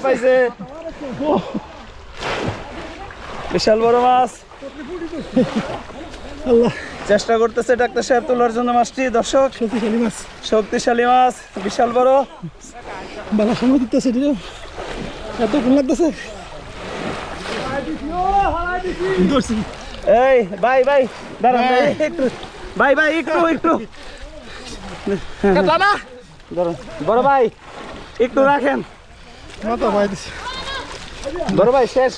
পাইছে বিশাল বড় মাছ। চেষ্টা করতেছে ডাক্তার সাহেব তোলার জন্য মাছটি। দর্শক শক্তিশালী মাছ, শক্তিশালী মাছ, বিশাল বড়। বালা সময় দিতেছে, এত কোন লাগতেছে। এই ভাই ভাই দাঁড়ান একটু, ভাই ভাই একটু একটু বড় ভাই একটু রাখেন। বড় ভাই শেষ।